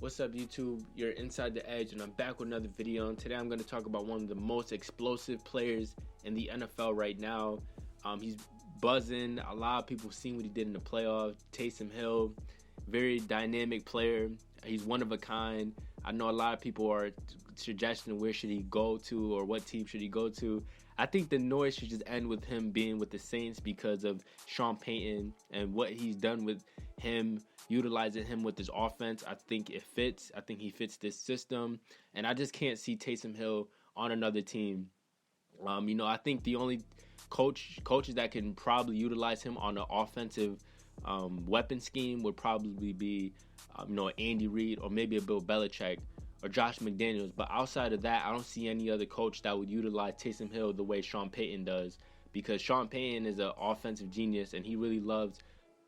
What's up, YouTube? You're Inside the Edge, and I'm back with another video. And today I'm going to talk about one of the most explosive players in the NFL right now. He's buzzing. A lot of people have seen what he did in the playoffs. Taysom Hill, very dynamic player. He's one of a kind. I know a lot of people are suggesting where should he go to or what team should he go to. I think the noise should just end with him being with the Saints because of Sean Payton and what he's done with him, utilizing him with his offense. I think it fits. I think he fits this system. And I just can't see Taysom Hill on another team. I think the only coaches that can probably utilize him on an offensive weapon scheme would probably be, Andy Reid or maybe a Bill Belichick or Josh McDaniels. But outside of that, I don't see any other coach that would utilize Taysom Hill the way Sean Payton does, because Sean Payton is an offensive genius and he really loves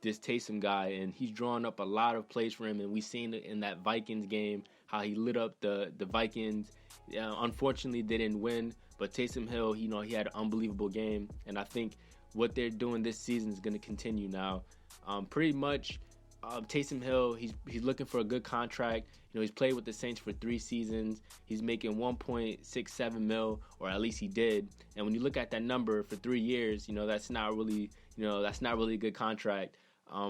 this Taysom guy, and he's drawn up a lot of plays for him, and we've seen it in that Vikings game, how he lit up the Vikings. Unfortunately, they didn't win, but Taysom Hill, he had an unbelievable game, and I think what they're doing this season is going to continue now. Pretty much, Taysom Hill, he's looking for a good contract. He's played with the Saints for 3 seasons. He's making $1.67 million, or at least he did. And when you look at that number for 3 years, that's not really a good contract.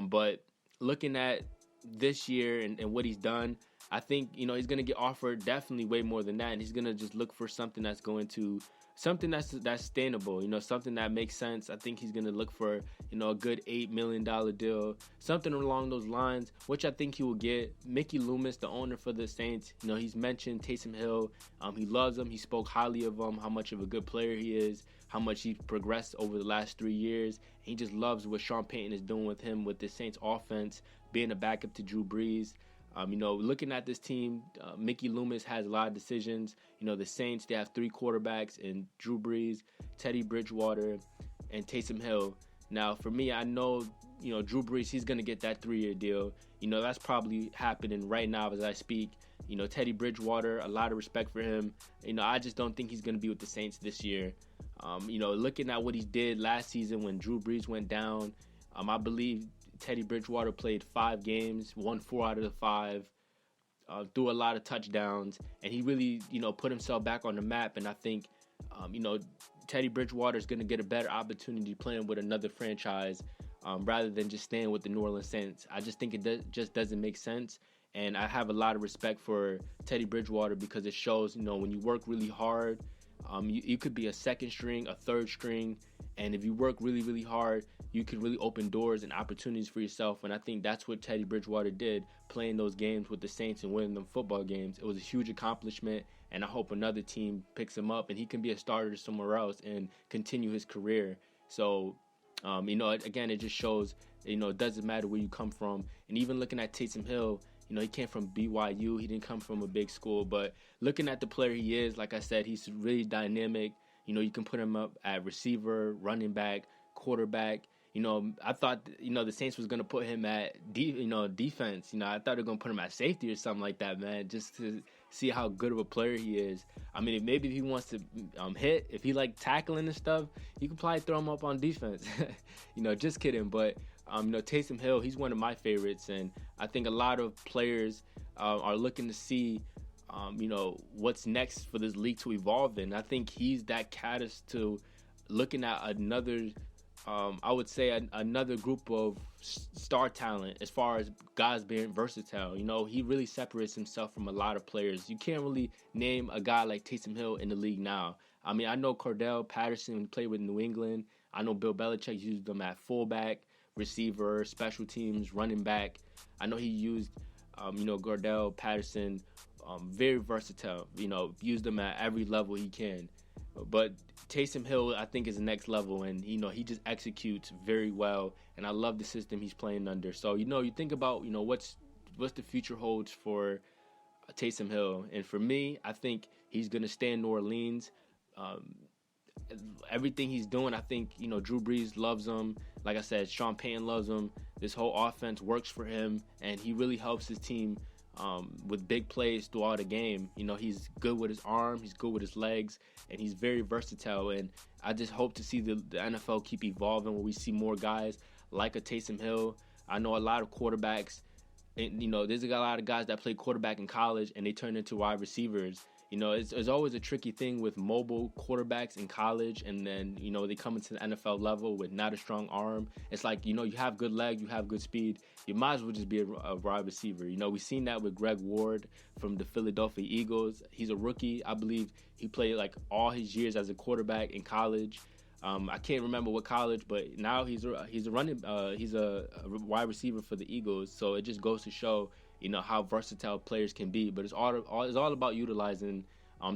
But looking at this year and what he's done, I think, he's going to get offered definitely way more than that. And he's going to just look for something that's that's sustainable, something that makes sense. I think he's going to look for, a good $8 million deal, something along those lines, which I think he will get. Mickey Loomis, the owner for the Saints, he's mentioned Taysom Hill. He loves him. He spoke highly of him, how much of a good player he is, how much he's progressed over the last 3 years. He just loves what Sean Payton is doing with him, with the Saints offense, being a backup to Drew Brees. Looking at this team, Mickey Loomis has a lot of decisions. The Saints, they have 3 quarterbacks in Drew Brees, Teddy Bridgewater, and Taysom Hill. Now, for me, I know, Drew Brees, he's going to get that 3-year deal. That's probably happening right now as I speak. Teddy Bridgewater, a lot of respect for him. I just don't think he's going to be with the Saints this year. Looking at what he did last season when Drew Brees went down, I believe Teddy Bridgewater played 5 games, won 4 out of the 5, threw a lot of touchdowns, and he really, put himself back on the map. And I think, Teddy Bridgewater is going to get a better opportunity playing with another franchise rather than just staying with the New Orleans Saints. I just think it just doesn't make sense. And I have a lot of respect for Teddy Bridgewater because it shows, when you work really hard, you could be a second string, a third string, and if you work really, really hard, you could really open doors and opportunities for yourself. And I think that's what Teddy Bridgewater did, playing those games with the Saints and winning them football games. It was a huge accomplishment, and I hope another team picks him up and he can be a starter somewhere else and continue his career. So, again, it just shows, it doesn't matter where you come from. And even looking at Taysom Hill, he came from BYU. He didn't come from a big school. But looking at the player he is, like I said, he's really dynamic. You can put him up at receiver, running back, quarterback. I thought, the Saints was going to put him at, defense. I thought they were going to put him at safety or something like that, man, just to see how good of a player he is. I mean, maybe if he wants to hit, if he like tackling and stuff, you can probably throw him up on defense. Just kidding. But, Taysom Hill, he's one of my favorites. And I think a lot of players are looking to see, what's next for this league to evolve in. I think he's that catalyst to looking at another, I would say another group of star talent as far as guys being versatile. He really separates himself from a lot of players. You can't really name a guy like Taysom Hill in the league now. I mean, I know Cordell Patterson played with New England. I know Bill Belichick used him at fullback, receiver, special teams, running back. I know he used, Cordell Patterson, very versatile, used him at every level he can. But Taysom Hill, I think, is the next level, and, he just executes very well, and I love the system he's playing under. So, you think about, what's the future holds for Taysom Hill, and for me, I think he's going to stay in New Orleans. Everything he's doing, I think, Drew Brees loves him. Like I said, Sean Payton loves him. This whole offense works for him, and he really helps his team with big plays throughout a game. He's good with his arm, he's good with his legs, and he's very versatile. And I just hope to see the NFL keep evolving where we see more guys like a Taysom Hill. I know a lot of quarterbacks and, there's a lot of guys that play quarterback in college and they turn into wide receivers. It's always a tricky thing with mobile quarterbacks in college, and then, they come into the NFL level with not a strong arm. It's like, you have good leg, you have good speed. You might as well just be a wide receiver. We've seen that with Greg Ward from the Philadelphia Eagles. He's a rookie. I believe he played like all his years as a quarterback in college. I can't remember what college, but now he's a wide receiver for the Eagles. So it just goes to show, how versatile players can be. But it's all about utilizing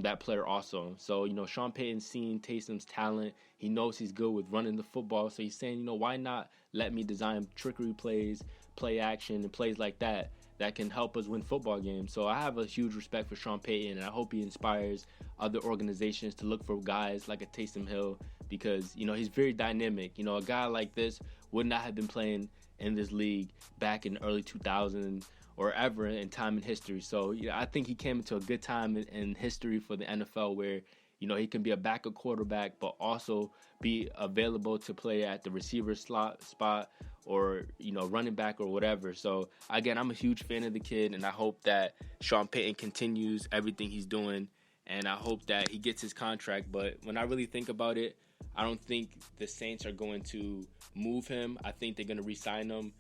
that player also. So, Sean Payton's seen Taysom's talent. He knows he's good with running the football. So he's saying, why not let me design trickery plays, play action, and plays like that can help us win football games. So I have a huge respect for Sean Payton, and I hope he inspires other organizations to look for guys like a Taysom Hill, because, he's very dynamic. A guy like this would not have been playing in this league back in the early 2000s or ever in time in history. So, I think he came into a good time in history for the NFL where, he can be a backup quarterback, but also be available to play at the receiver spot or, running back or whatever. So, again, I'm a huge fan of the kid, and I hope that Sean Payton continues everything he's doing, and I hope that he gets his contract. But when I really think about it, I don't think the Saints are going to move him. I think they're going to re-sign him,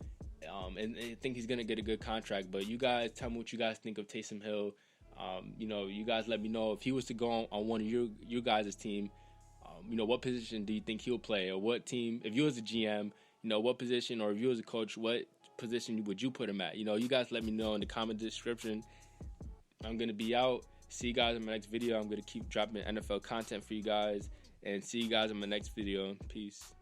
and I think he's going to get a good contract. But you guys, tell me what you guys think of Taysom Hill. You guys let me know if he was to go on one of your guys' team. What position do you think he'll play, or what team? If you was a GM, what position, or if you was a coach, what position would you put him at? You guys let me know in the comment description. I'm gonna be out. See you guys in my next video. I'm gonna keep dropping NFL content for you guys, and see you guys in my next video. Peace.